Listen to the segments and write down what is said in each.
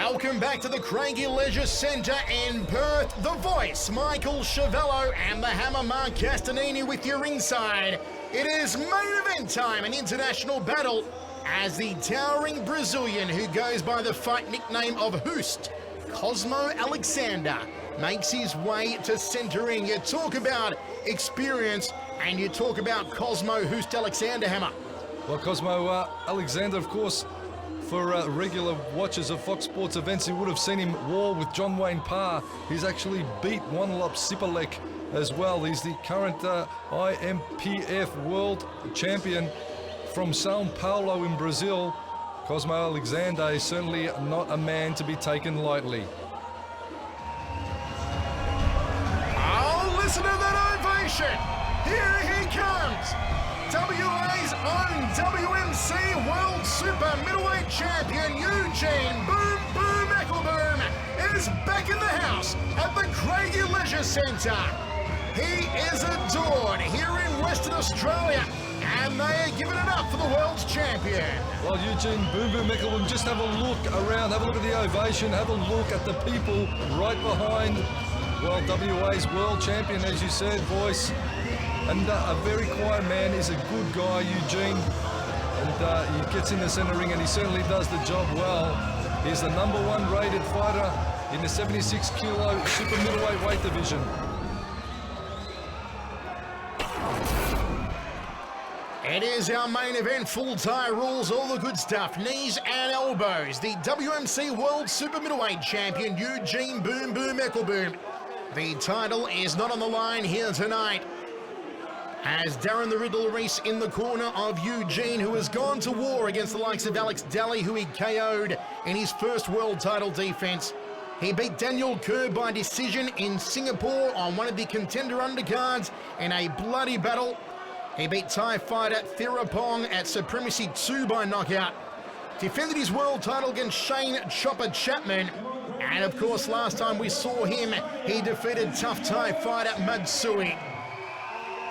Welcome back to the Craigie Leisure Centre in Perth. The voice, Michael Chavello, and the hammer, Mark Castanini with your ringside. It is main event time, an international battle, as the towering Brazilian who goes by the fight nickname of Hoost, Cosmo Alexandre, makes his way to centering. You talk about experience and you talk about Cosmo Hoost Alexandre, hammer. Well, Cosmo Alexandre, of course, for regular watchers of Fox Sports events, you would have seen him war with John Wayne Parr. He's actually beat Wanlop Sipalek as well. He's the current IMPF World Champion from Sao Paulo in Brazil. Cosmo Alexandre is certainly not a man to be taken lightly. Oh, listen to that ovation! Here he comes! WA's own WMC World Super Middleweight Champion Eugene Ekkelboom is back in the house at the Craigie Leisure Centre. He is adored here in Western Australia, and they are giving it up for the world's champion. Well, Eugene Ekkelboom, just have a look around, have a look at the ovation, have a look at the people right behind, well, WA's world champion, as you said, voice. And a very quiet man. He's a good guy, Eugene. And he gets in the center ring and he certainly does the job well. He's the #1 rated fighter in the 76 kilo super middleweight weight division. It is our main event, full tie rules, all the good stuff, knees and elbows. The WMC World Super Middleweight Champion, Eugene Ekkelboom. The title is not on the line here tonight, as Darren the Riddle Reese in the corner of Eugene, who has gone to war against the likes of Alex Daly, who he KO'd in his first world title defense. He beat Daniel Kerr by decision in Singapore on one of the contender undercards in a bloody battle. He beat Thai fighter Thirapong at Supremacy 2 by knockout. Defended his world title against Shane Chopper Chapman. And of course, last time we saw him, he defeated tough Thai fighter Matsui.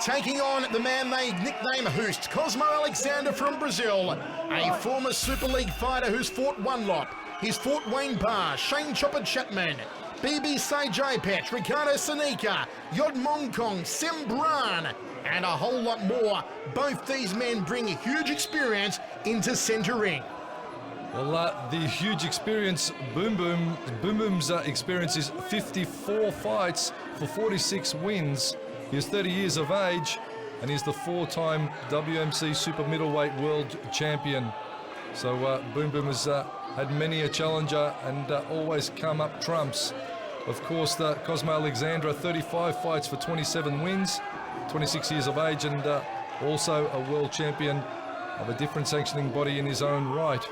Taking on the man they nickname Hoost, Cosmo Alexandre from Brazil, a former Super League fighter who's fought Wanlop. He's fought Wayne Parr, Shane Chopper Chapman, BB Sajapet, Ricardo Sonica, Yod Mongkong, Sembran, and a whole lot more. Both these men bring huge experience into centering. Well, the huge experience, Boom's experience is 54 fights for 46 wins. He's 30 years of age, and he's the 4-time WMC Super Middleweight World Champion. So Boom has had many a challenger and always come up trumps. Of course, Cosmo Alexandre, 35 fights for 27 wins, 26 years of age, and also a world champion of a different sanctioning body in his own right.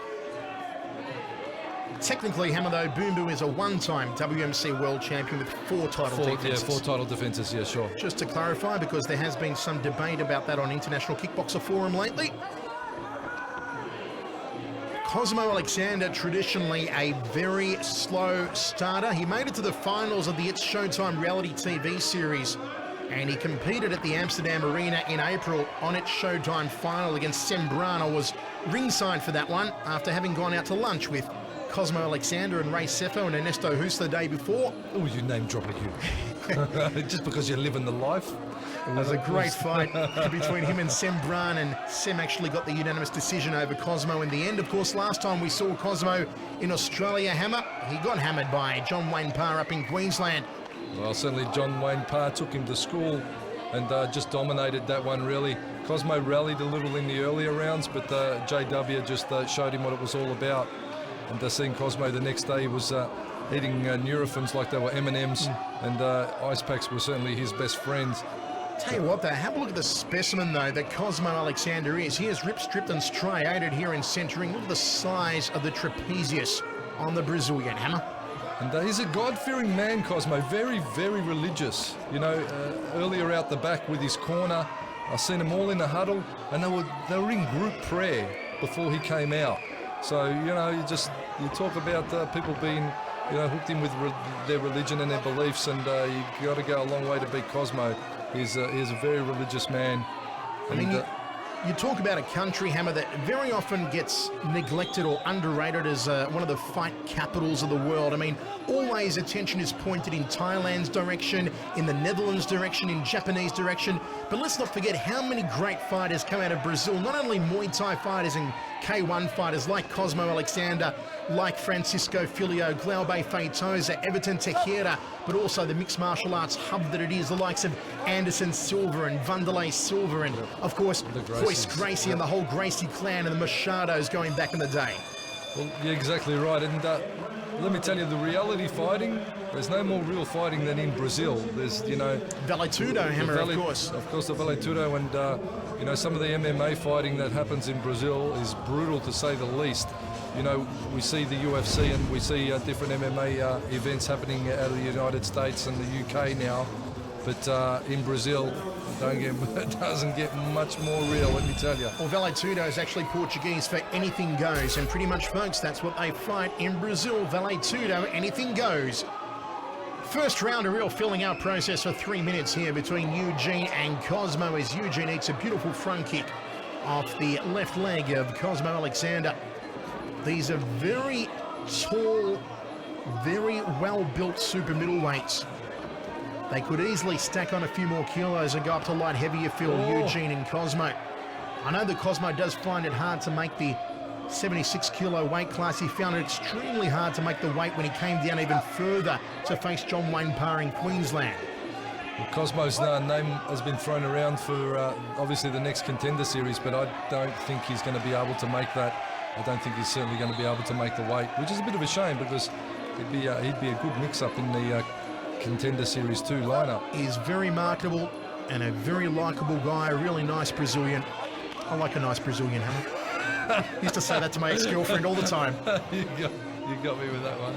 Technically, Hammer, though, Boom is a one-time WMC World Champion with 4 title defenses. Yeah, 4 title defenses, yeah, sure. Just to clarify, because there has been some debate about that on International Kickboxer Forum lately. Cosmo Alexandre, traditionally a very slow starter. He made it to the finals of the It's Showtime reality TV series, and he competed at the Amsterdam Arena in April on its Showtime final against Sembran. I was ringside for that one after having gone out to lunch with Cosmo Alexandre and Ray Sefo and Ernesto Hoost the day before. Oh, you name dropping you. Just because you're living the life. It was a great fight between him and Sembran, and Sem actually got the unanimous decision over Cosmo in the end. Of course, last time we saw Cosmo in Australia, Hammer, he got hammered by John Wayne Parr up in Queensland. Well, certainly John Wayne Parr took him to school and just dominated that one, really. Cosmo rallied a little in the earlier rounds, but JW just showed him what it was all about. And seeing Cosmo the next day, he was eating Nurophens like they were M&Ms, and ice packs were certainly his best friends. Tell you what, though, have a look at the specimen, though, that Cosmo Alexandre is. He is ripped, stripped, and striated here in centering. Look at the size of the trapezius on the Brazilian, Hammer. And he's a God-fearing man, Cosmo. Very, very religious. You know, earlier out the back with his corner, I seen them all in a huddle, and they were in group prayer before he came out. So, you know, you talk about people being, you know, hooked in with their religion and their beliefs, and you got to go a long way to beat Cosmo. He's a very religious man. I mean, You talk about a country, Hammer, that very often gets neglected or underrated as one of the fight capitals of the world. I mean, always attention is pointed in Thailand's direction, in the Netherlands' direction, in Japanese direction. But let's not forget how many great fighters come out of Brazil. Not only Muay Thai fighters and K1 fighters like Cosmo Alexandre, like Francisco Filho, Glaube Feitosa, Everton Teixeira, but also the mixed martial arts hub that it is, the likes of Anderson Silva and Vanderlei Silva, and of course, Royce Gracie and the whole Gracie clan and the Machados going back in the day. Well, you're exactly right. And let me tell you, the reality fighting, there's no more real fighting than in Brazil. There's, you know... Vale Tudo, Hammer, of course. Of course, the Vale Tudo, and, you know, some of the MMA fighting that happens in Brazil is brutal, to say the least. You know, we see the UFC and we see different MMA events happening out of the United States and the UK now. But in Brazil, it doesn't get much more real, let me tell you. Well, Vale Tudo is actually Portuguese for anything goes, and pretty much, folks, that's what they fight in Brazil. Vale Tudo, anything goes. First round, a real filling out process for 3 minutes here between Eugene and Cosmo, as Eugene eats a beautiful front kick off the left leg of Cosmo Alexandre. These are very tall, very well-built super middleweights. They could easily stack on a few more kilos and go up to light heavy, you feel, Eugene and Cosmo. I know that Cosmo does find it hard to make the 76 kilo weight class. He found it extremely hard to make the weight when he came down even further to face John Wayne Parr in Queensland. Well, Cosmo's name has been thrown around for obviously the next Contender Series, but I don't think he's going to be able to make that. I don't think he's certainly going to be able to make the weight, which is a bit of a shame because he'd be a good mix-up in the Contender Series 2 lineup. He's very marketable and a very likeable guy, a really nice Brazilian. I like a nice Brazilian, Hammer. Used to say that to my ex-girlfriend all the time. You got me with that one.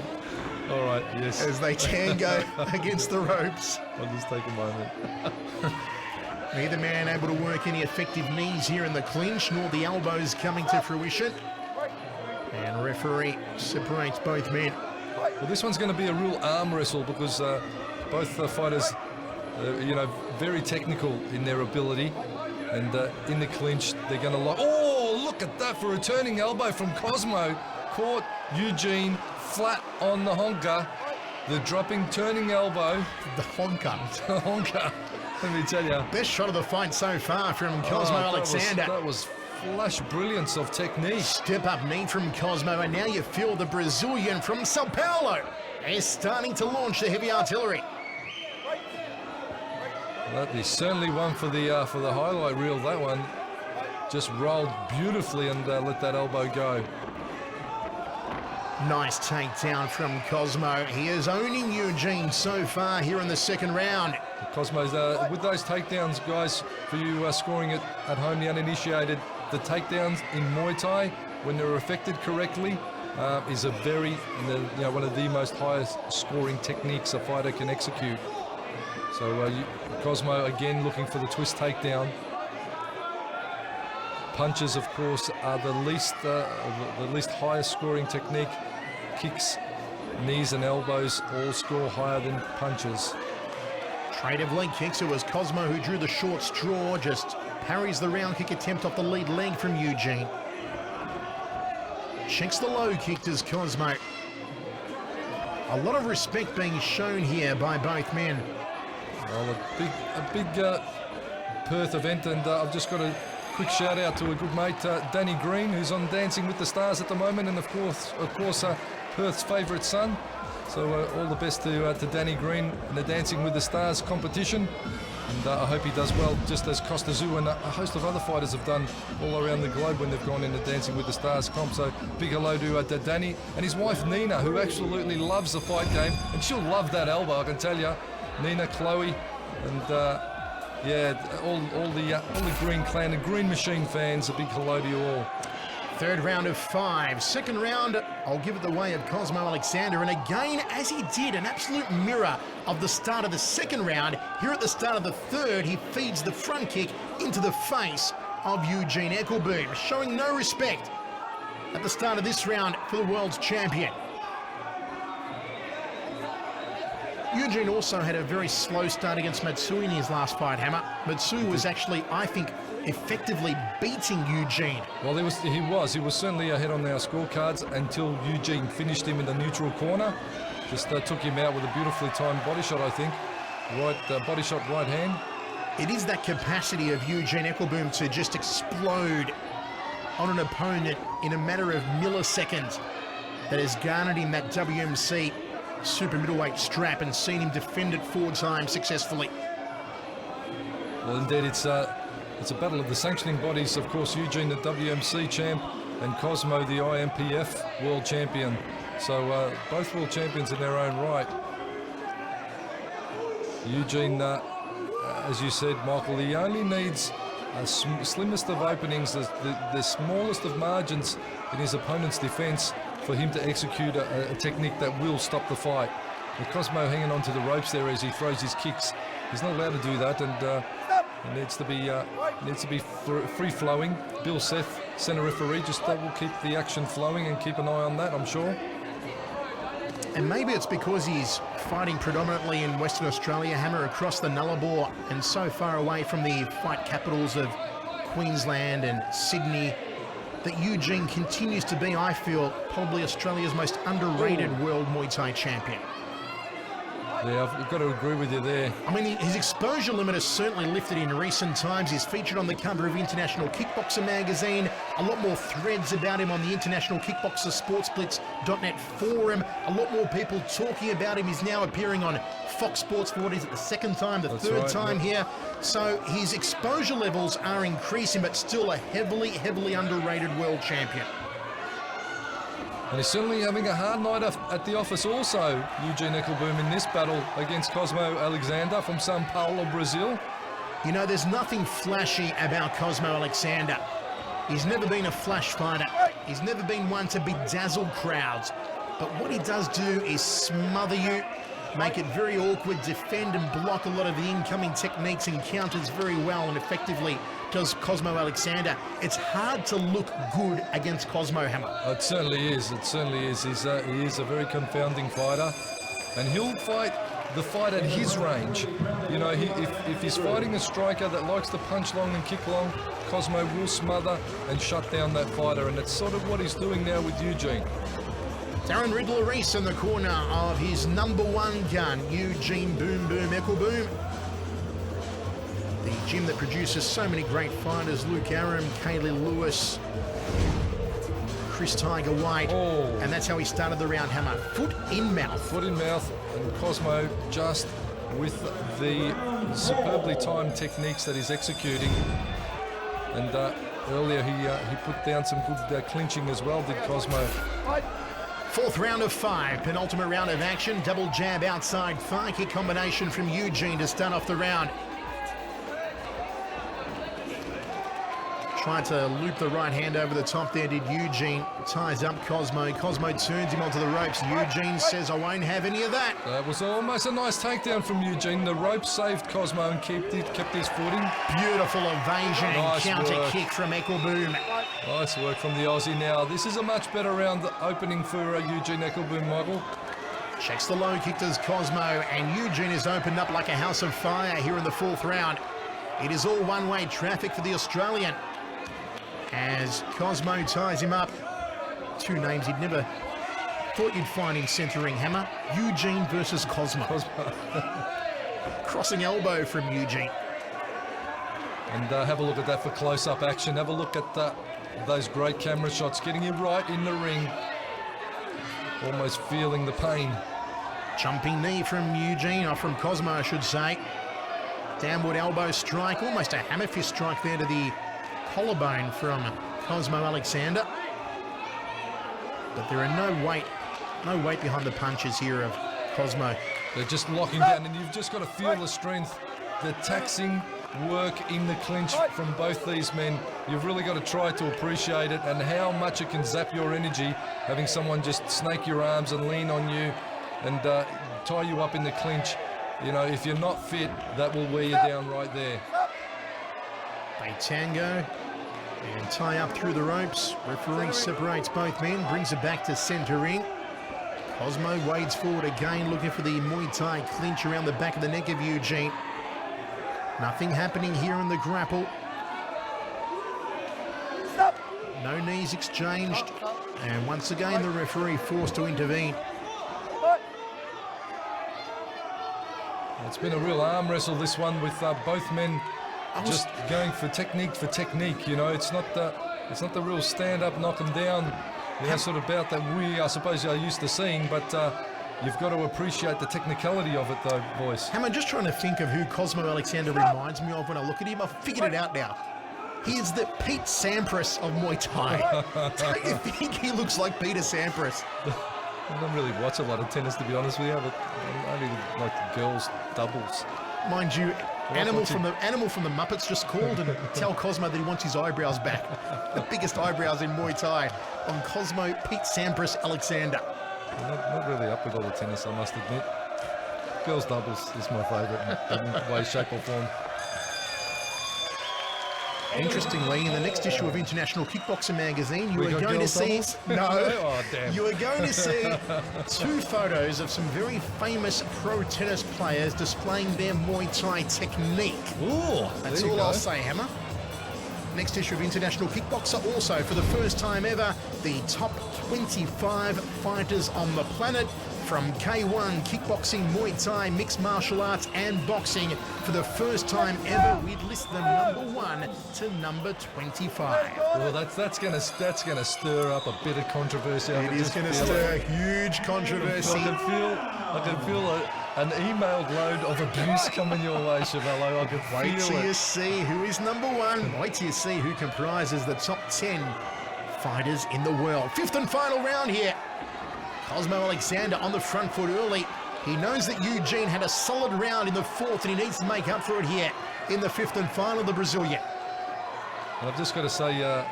All right, yes. As they tango against the ropes. I'll just take a moment. Neither man able to work any effective knees here in the clinch, nor the elbows coming to fruition. And referee separates both men. Well, this one's going to be a real arm wrestle because both fighters, you know, very technical in their ability. And in the clinch, they're going to lock. Oh, look at that for a turning elbow from Cosmo. Caught Eugene flat on the honker. The dropping turning elbow. The honker. The honker. Let me tell you. Best shot of the fight so far from Cosmo Alexandre. That was flash brilliance of technique. Step up knee from Cosmo, and now you feel the Brazilian from Sao Paulo is starting to launch the heavy artillery. That is certainly one for the highlight reel. That one just rolled beautifully and let that elbow go. Nice takedown from Cosmo. He is owning Eugene so far here in the second round. Cosmo's, with those takedowns, guys, for you scoring it at home, the uninitiated, the takedowns in Muay Thai, when they're effected correctly, is a very, one of the most highest scoring techniques a fighter can execute. So Cosmo again looking for the twist takedown. Punches, of course, are the least highest scoring technique. Kicks, knees and elbows all score higher than punches. Trade of leg kicks. It was Cosmo who drew the short straw, just parries the round kick attempt off the lead leg from Eugene. Checks the low kick, does Cosmo. A lot of respect being shown here by both men. Well, a big Perth event, and I've just got a quick shout out to a good mate, Danny Green, who's on Dancing with the Stars at the moment, and of course, Perth's favourite son. So all the best to Danny Green in the Dancing with the Stars competition, and I hope he does well, just as Costa Zoo and a host of other fighters have done all around the globe when they've gone into Dancing with the Stars comp. So big hello to Danny and his wife Nina, who absolutely loves the fight game, and she'll love that elbow, I can tell you. Nina, Chloe, and all the Green Clan and Green Machine fans, a big hello to you all. Third round of 5. Second round, I'll give it the way of Cosmo Alexandre. And again, as he did, an absolute mirror of the start of the second round. Here at the start of the third, he feeds the front kick into the face of Eugene Ekkelboom, showing no respect at the start of this round for the world's champion. Eugene also had a very slow start against Matsui in his last fight, Hammer. Matsui was actually, I think, effectively beating Eugene. Well, he was certainly ahead on our scorecards until Eugene finished him in the neutral corner. Just took him out with a beautifully timed body shot, I think. Body shot, right hand. It is that capacity of Eugene Ekkelboom to just explode on an opponent in a matter of milliseconds that has garnered him that WMC super middleweight strap and seen him defend it 4 times successfully. Well, indeed, it's a battle of the sanctioning bodies. Of course, Eugene, the WMC champ, and Cosmo, the IMPF world champion. So both world champions in their own right. Eugene, as you said, Michael, he only needs slimmest of openings, the smallest of margins in his opponent's defence for him to execute a technique that will stop the fight. With Cosmo hanging onto the ropes there as he throws his kicks, he's not allowed to do that, and it needs to be free flowing. Bill Seth, centre referee, just will keep the action flowing and keep an eye on that, I'm sure. And maybe it's because he's fighting predominantly in Western Australia, Hammer, across the Nullarbor, and so far away from the fight capitals of Queensland and Sydney, that Eugene continues to be, I feel, probably Australia's most underrated world Muay Thai champion. Yeah, I've got to agree with you there. I mean, his exposure limit has certainly lifted in recent times. He's featured on the cover of International Kickboxer magazine. A lot more threads about him on the International Kickboxer SportsBlitz.net forum. A lot more people talking about him. He's now appearing on Fox Sports for what is it, the second time, the third time here. So his exposure levels are increasing, but still a heavily, heavily underrated world champion. And he's certainly having a hard night at the office also, Eugene Ekkelboom, in this battle against Cosmo Alexandre from São Paulo, Brazil. You know, there's nothing flashy about Cosmo Alexandre. He's never been a flash fighter. He's never been one to bedazzle crowds. But what he does do is smother you, make it very awkward, defend and block a lot of the incoming techniques and counters very well and effectively does Cosmo Alexandre. It's hard to look good against Cosmo, Hammer. It certainly is. It certainly is. He is a very confounding fighter, and he'll fight the fight at his range. You know, if he's fighting a striker that likes to punch long and kick long, Cosmo will smother and shut down that fighter, and it's sort of what he's doing now with Eugene. Darren Riddler-Reese in the corner of his number one gun, Eugene Boom Boom Ekkelboom. The gym that produces so many great fighters, Luke Aram, Kaylee Lewis, Chris Tiger White, and that's how he started the round, Hammer. Foot in mouth. Foot in mouth, and Cosmo just with the superbly timed techniques that he's executing. And earlier he put down some good clinching as well, did Cosmo. Fourth round of 5, penultimate round of action. Double jab outside thigh kick combination from Eugene to start off the round. Tried to loop the right hand over the top there, did Eugene. Ties up Cosmo. Cosmo turns him onto the ropes. Eugene says, I won't have any of that. That was almost a nice takedown from Eugene. The rope saved Cosmo and kept his footing. Beautiful evasion Nice and counter work. kick from Ekkelboom. Nice work from the Aussie now. This is a much better round opening for Eugene Ekkelboom, Michael. Checks the low kick, does Cosmo, and Eugene is opened up like a house of fire here in the fourth round. It is all one-way traffic for the Australian, as Cosmo ties him up. Two names you'd never thought you'd find in centering, Hammer. Eugene versus Cosmo. Crossing elbow from Eugene. And have a look at that for close-up action. Have a look at those great camera shots, getting you right in the ring. Almost feeling the pain. Jumping knee from Eugene, or from Cosmo, I should say. Downward elbow strike, almost a hammer fist strike there to the collarbone from Cosmo Alexandre. But there are no weight behind the punches here of Cosmo. They're just locking down, and you've just got to feel the strength, the taxing work in the clinch from both these men. You've really got to try to appreciate it and how much it can zap your energy, having someone just snake your arms and lean on you and tie you up in the clinch. You know, if you're not fit, that will wear you down right there. They tango and tie up through the ropes. Referee separates both men, brings it back to centre ring. Cosmo wades forward again, looking for the Muay Thai clinch around the back of the neck of Eugene. Nothing happening here in the grapple. No knees exchanged. And once again, the referee forced to intervene. It's been a real arm wrestle, this one, with both men just going for technique. You know, it's not the real stand up, knock them down, you know, sort of bout that we, I suppose, are used to seeing. But you've got to appreciate the technicality of it, though, boys. I'm just trying to think of who Cosmo Alexandre reminds me of when I look at him. I've figured it out now. He is the Pete Sampras of Muay Thai. Don't you think he looks like Peter Sampras? I don't really watch a lot of tennis, to be honest with you, but I only like girls' doubles. Mind you, Animal from the Muppets just called and tell Cosmo that he wants his eyebrows back. The biggest eyebrows in Muay Thai on Cosmo Pete Sampras Alexander. Not really up with all the tennis, I must admit. Girls' doubles is my favourite in way, shape or form. Interestingly, in the next issue of International Kickboxer magazine, you are going to see you are going to see 2 photos of some very famous pro tennis players displaying their Muay Thai technique. Ooh, that's all I'll say, Hammer. Next issue of International Kickboxer, also for the first time ever, the top 25 fighters on the planet. From K1, kickboxing, Muay Thai, mixed martial arts and boxing. For the first time ever, we'd list them number 1 to number 25. Well, that's gonna stir up a bit of controversy. It is going to stir huge controversy. I can feel an emailed load of abuse coming your way, Chevello. I can feel it. Wait till you see who is number 1. Wait till you see who comprises the top 10 fighters in the world. 5th and final round here. Cosmo Alexandre on the front foot early. He knows that Eugene had a solid round in the 4th and he needs to make up for it here in the 5th and final, the Brazilian. I've just got to say that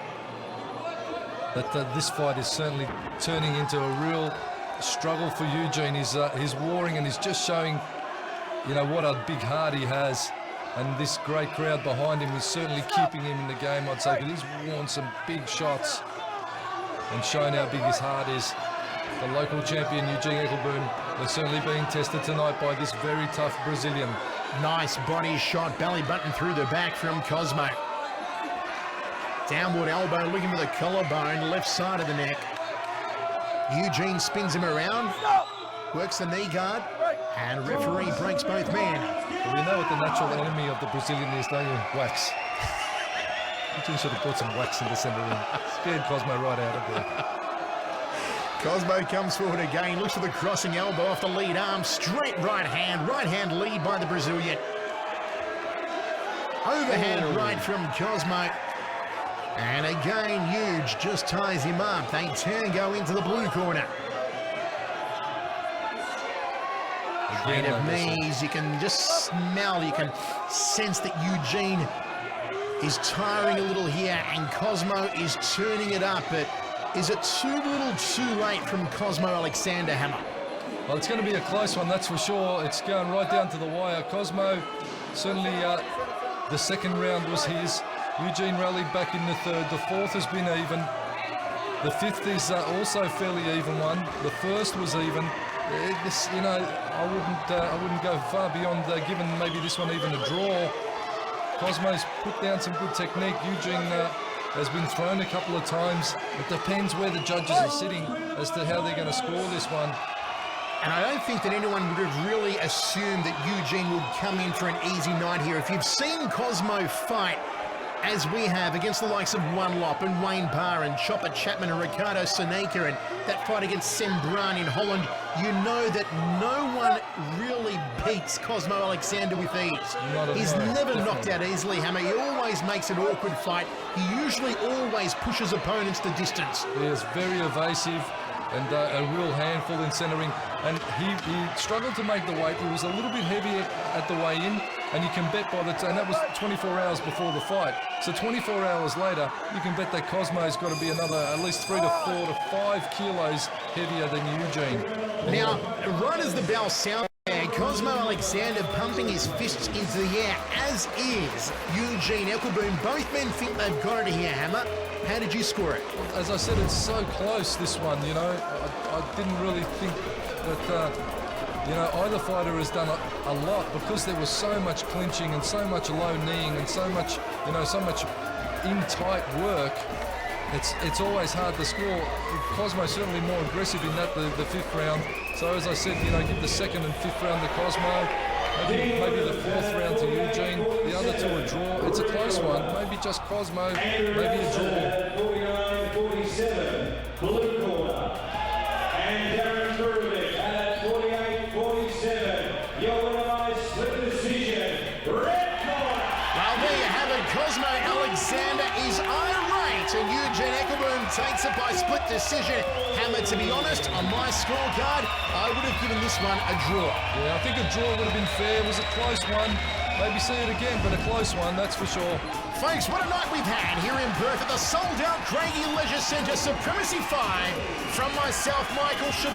this fight is certainly turning into a real struggle for Eugene. He's warring and he's just showing, you know, what a big heart he has. And this great crowd behind him is certainly keeping him in the game, I'd say, because he's worn some big shots and shown how big his heart is. The local champion, Eugene Ekkelboom, is certainly being tested tonight by this very tough Brazilian. Nice body shot, belly button through the back from Cosmo. Downward elbow, looking for the collarbone, left side of the neck. Eugene spins him around, works the knee guard, and referee breaks both men. Well, you know what the natural enemy of the Brazilian is, don't you? Wax. Eugene should have put some wax in the centre ring. Scared Cosmo right out of there. Cosmo comes forward again, looks for the crossing elbow off the lead arm, straight right hand lead by the Brazilian. Overhand right from Cosmo. And again, Huge just ties him up. They tango into the blue corner. Train of knees, you can just smell, you can sense that Eugene is tiring a little here and Cosmo is turning it up, but is it too little too late from Cosmo Alexandre, Hammer? Well, it's going to be a close one, that's for sure. It's going right down to the wire. Cosmo, certainly the second round was his. Eugene rallied back in the 3rd. The 4th has been even. The 5th is also fairly even one. The 1st was even. This, you know, I wouldn't go far beyond giving maybe this one even a draw. Cosmo's put down some good technique. Eugene has been thrown a couple of times. It depends where the judges are sitting as to how they're going to score this one. And I don't think that anyone would have really assumed that Eugene would come in for an easy night here. If you've seen Cosmo fight, as we have, against the likes of One-Lop and Wayne Barr and Chopper Chapman and Ricardo Soneca and that fight against Sembran in Holland, you know that no one really beats Cosmo Alexandre with ease. He's never knocked out easily, Hammer. He always makes an awkward fight. He usually always pushes opponents to distance. He is very evasive and a real handful in centering. And he struggled to make the weight. He was a little bit heavy at the weigh in, and you can bet by the time, and that was 24 hours before the fight. So 24 hours later, you can bet that Cosmo's got to be another at least 3 to 4 to 5 kilos heavier than Eugene. Now, right as the bell sounds, Cosmo Cosmo Alexandre pumping his fists into the air, as is Eugene Ekkelboom. Both men think they've got it here, Hammer. How did you score it? As I said, it's so close, this one, you know. I didn't really think that, you know, either fighter has done a lot, because there was so much clinching and so much low kneeing and so much, you know, so much in-tight work. It's always hard to score. Cosmo's certainly more aggressive in that, the fifth round. So as I said, you know, give the second and fifth round to Cosmo. Maybe the fourth round to Eugene. The other two a draw. It's a close one. Maybe just Cosmo. Maybe a draw. 49-47, blue corner. And Darren Burovic at 48-47. Your winner by split decision. Red corner. Well, there you have it. Cosmo Alexandre is irate, and Eugene Ekkelboom takes it by split decision. Hammer, to be honest, on my scorecard, I would have given this one a draw. Yeah, I think a draw would have been fair. It was a close one. Maybe see it again, but a close one, that's for sure. Folks, what a night we've had here in Perth at the sold-out Craigie Leisure Centre Supremacy 5. From myself, Michael